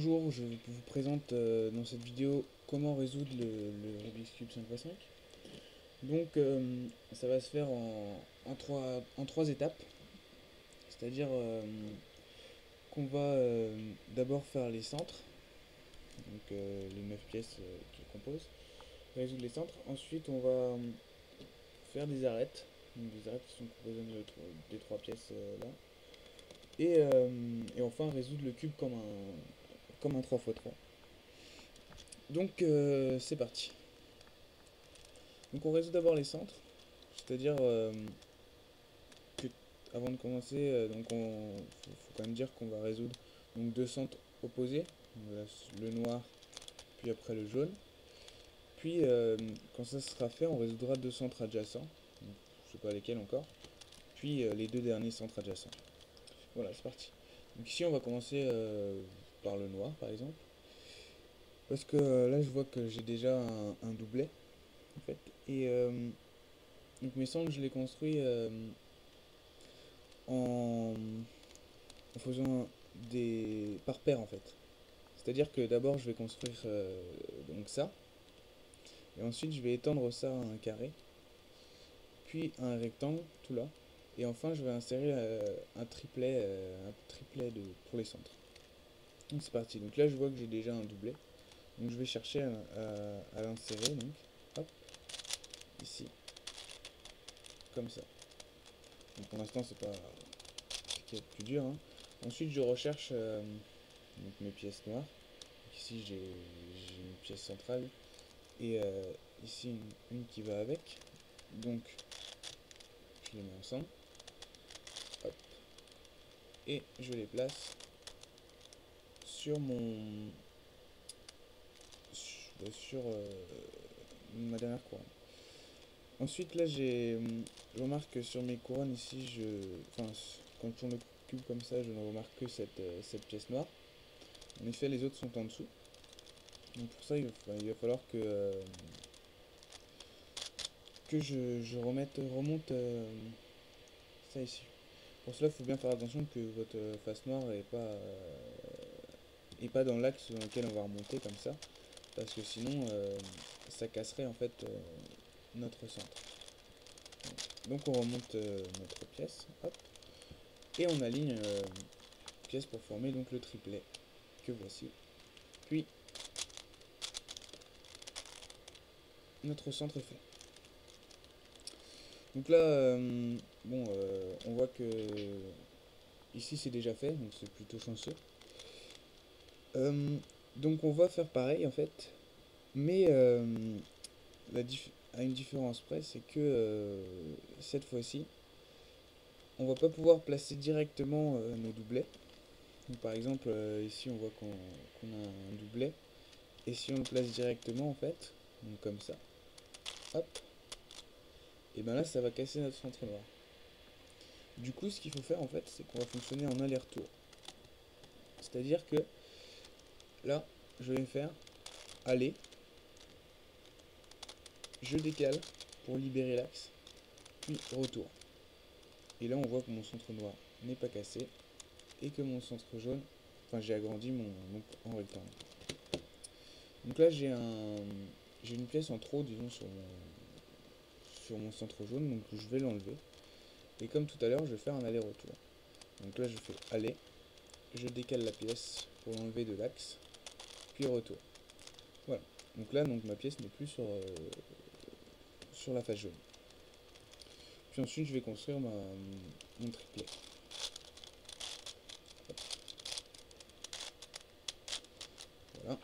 Bonjour, je vous présente dans cette vidéo comment résoudre le Rubik's Cube 5x5. Donc ça va se faire en trois étapes, c'est-à-dire qu'on va d'abord faire les centres, donc les 9 pièces qui le composent, résoudre les centres. Ensuite on va faire des arêtes, donc des arêtes qui sont composées des 3 pièces là. Et enfin résoudre le cube comme un 3x3. Donc c'est parti. Donc on résout d'abord les centres, c'est-à-dire que avant de commencer, faut quand même dire qu'on va résoudre donc deux centres opposés, le noir puis après le jaune. Puis quand ça sera fait, on résoudra deux centres adjacents, donc, je sais pas lesquels encore, puis les deux derniers centres adjacents. Voilà, c'est parti. Donc ici on va commencer par le noir par exemple, parce que là je vois que j'ai déjà un doublet en fait, et donc mes centres je les construis en faisant des par paire en fait. C'est-à-dire que d'abord je vais construire donc ça, et ensuite je vais étendre ça à un carré, puis un rectangle tout là, et enfin je vais insérer un triplet pour les centres. Donc c'est parti. Donc là je vois que j'ai déjà un doublet, donc je vais chercher à l'insérer, donc hop, ici, comme ça. Donc pour l'instant c'est pas ce qui est le plus dur, hein. Ensuite je recherche donc mes pièces noires. Donc ici j'ai une pièce centrale et ici une qui va avec, donc je les mets ensemble, hop, et je les place sur ma dernière couronne. Ensuite là je remarque que sur mes couronnes ici, quand je tourne le cube comme ça, je ne remarque que cette pièce noire. En effet les autres sont en dessous, donc pour ça il va falloir que je remonte ça ici. Pour cela, il faut bien faire attention que votre face noire est pas dans l'axe dans lequel on va remonter comme ça, parce que sinon ça casserait en fait notre centre. Donc on remonte notre pièce, hop, et on aligne pièce pour former donc le triplet que voici. Puis notre centre est fait. Donc là, on voit que ici c'est déjà fait, donc c'est plutôt chanceux. Donc on va faire pareil en fait, mais à une différence près, c'est que cette fois-ci, on va pas pouvoir placer directement nos doublets. Donc, par exemple, ici on voit qu'on a un doublet, et si on le place directement en fait, donc comme ça, hop, et ben là ça va casser notre centre noir. Du coup, ce qu'il faut faire en fait, c'est qu'on va fonctionner en aller-retour. C'est-à-dire que là, je vais faire aller, je décale pour libérer l'axe, puis retour. Et là, on voit que mon centre noir n'est pas cassé et que mon centre jaune, enfin j'ai agrandi en rectangle. Donc là, j'ai une pièce en trop, disons, sur mon centre jaune, donc je vais l'enlever. Et comme tout à l'heure, je vais faire un aller-retour. Donc là, je fais aller, je décale la pièce pour l'enlever de l'axe, puis retour. Voilà. Donc là, ma pièce n'est plus sur la face jaune. Puis ensuite, je vais construire mon triplet. Voilà.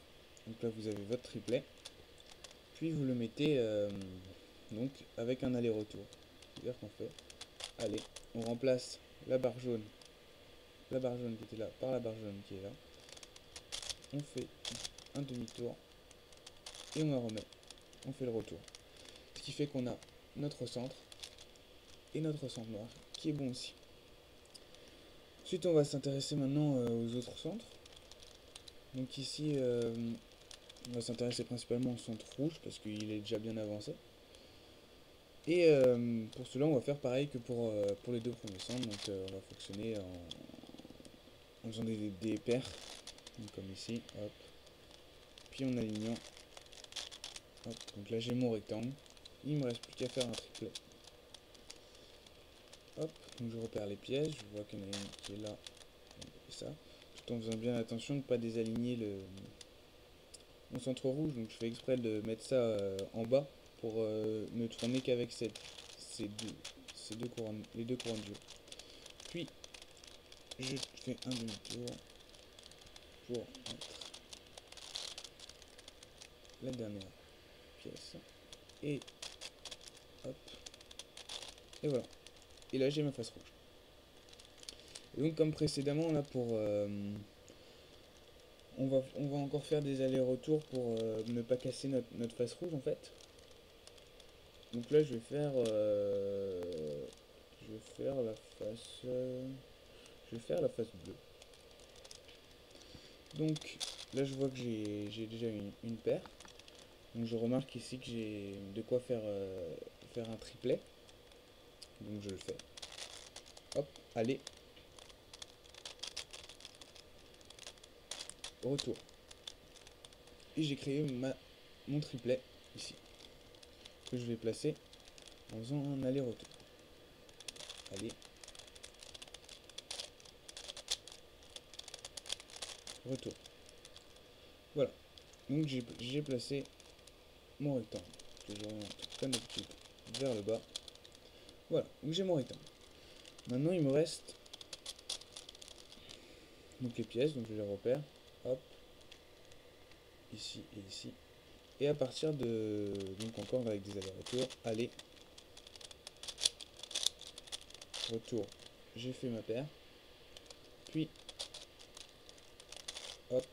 Donc là, vous avez votre triplet. Puis vous le mettez donc avec un aller-retour. C'est-à-dire qu'on fait aller, on remplace la barre jaune qui était là par la barre jaune qui est là. On fait un demi-tour et on la remet. On fait le retour. Ce qui fait qu'on a notre centre et notre centre noir qui est bon aussi. Ensuite, on va s'intéresser maintenant aux autres centres. Donc ici, on va s'intéresser principalement au centre rouge parce qu'il est déjà bien avancé. Et pour cela, on va faire pareil que pour les deux premiers centres. Donc on va fonctionner en faisant des paires Donc, comme ici, hop. Puis en alignant, hop. Donc là j'ai mon rectangle. Il me reste plus qu'à faire un triplet. Hop, donc je repère les pièces, je vois qu'il y en a une qui est là, et ça. Tout en faisant bien attention de ne pas désaligner mon centre rouge. Donc je fais exprès de mettre ça en bas pour ne tourner qu'avec ces deux couronnes, les deux couronnes de jeu. Puis je fais un demi-tour pour mettre la dernière pièce. Et hop. Et voilà. Et là j'ai ma face rouge. Et donc comme précédemment là on va encore faire des allers-retours pour ne pas casser notre face rouge en fait. Donc là je vais faire la face bleue. Donc là je vois que j'ai déjà une paire. Donc je remarque ici que j'ai de quoi faire un triplet. Donc je le fais. Hop, allez. Retour. Et j'ai créé mon triplet ici. Que je vais placer en faisant un aller-retour. Allez. Retour. Voilà. Donc j'ai placé mon rectangle. Que j'oriente comme d'habitude vers le bas. Voilà. Donc j'ai mon rectangle. Maintenant il me reste donc les pièces. Donc je les repère. Hop. Ici et ici. Et à partir de... Donc encore avec des allers-retours. Allez. Retour. J'ai fait ma paire. Puis... Hop.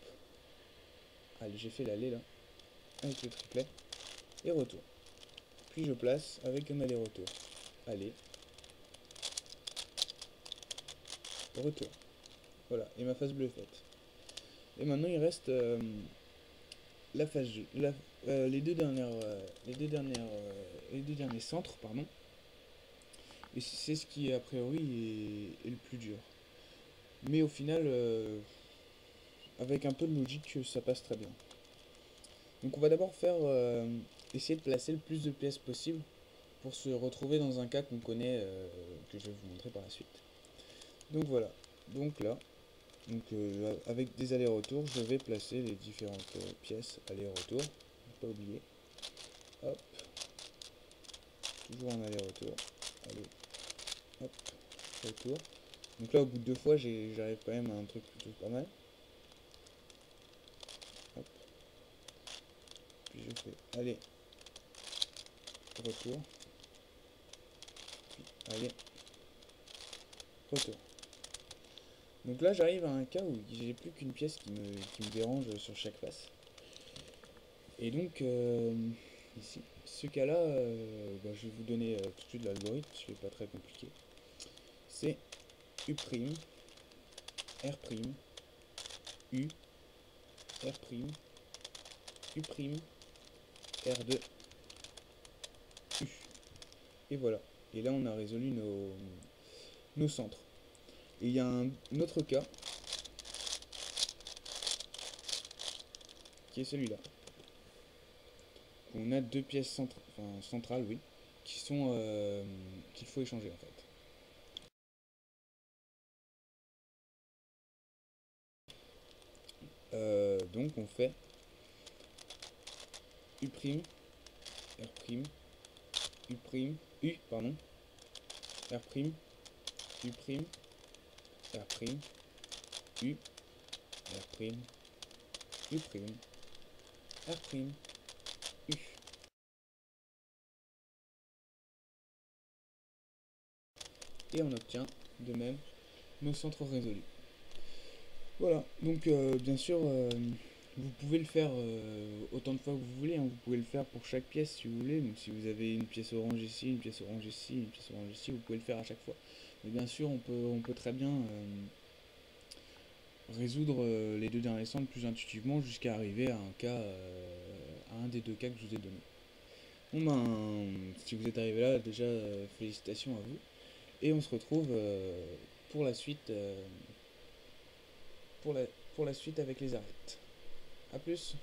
Allez, j'ai fait l'aller là. Avec le triplet. Et retour. Puis je place avec un aller-retour. Allez. Retour. Voilà. Et ma face bleue est faite. Et maintenant il reste la face les deux derniers centres, pardon. Et c'est ce qui a priori est le plus dur. Mais au final, avec un peu de logique, ça passe très bien. Donc on va d'abord essayer de placer le plus de pièces possible pour se retrouver dans un cas qu'on connaît, que je vais vous montrer par la suite. Donc voilà. Donc là, avec des allers-retours, je vais placer les différentes pièces aller-retour. Pas oublier. Hop. Toujours en aller-retour. Allez. Hop. Retour. Donc là, au bout de 2 fois, j'arrive quand même à un truc plutôt pas mal. Hop. Puis je fais aller. Retour. Puis aller. Retour. Donc là, j'arrive à un cas où j'ai plus qu'une pièce qui me dérange sur chaque face. Et donc, ici, ce cas-là, je vais vous donner tout de suite l'algorithme, ce qui n'est pas très compliqué. C'est U', R', U, R', U', R2, U. Et voilà. Et là, on a résolu nos centres. Et il y a un autre cas, qui est celui-là. On a deux pièces centrales, oui, qu'il faut échanger en fait. Donc on fait U', R', U', U, pardon, R', U', R', U, R', U', R', U. Et on obtient de même nos centres résolus. Voilà, donc bien sûr, vous pouvez le faire autant de fois que vous voulez, hein. Vous pouvez le faire pour chaque pièce si vous voulez. Donc si vous avez une pièce orange ici, une pièce orange ici, une pièce orange ici, vous pouvez le faire à chaque fois. Mais bien sûr, on peut très bien résoudre les deux derniers centres plus intuitivement jusqu'à arriver à à un des deux cas que je vous ai donné. Bon ben, si vous êtes arrivé là, déjà félicitations à vous. Et on se retrouve pour la suite, pour la pour la suite avec les arêtes. A plus.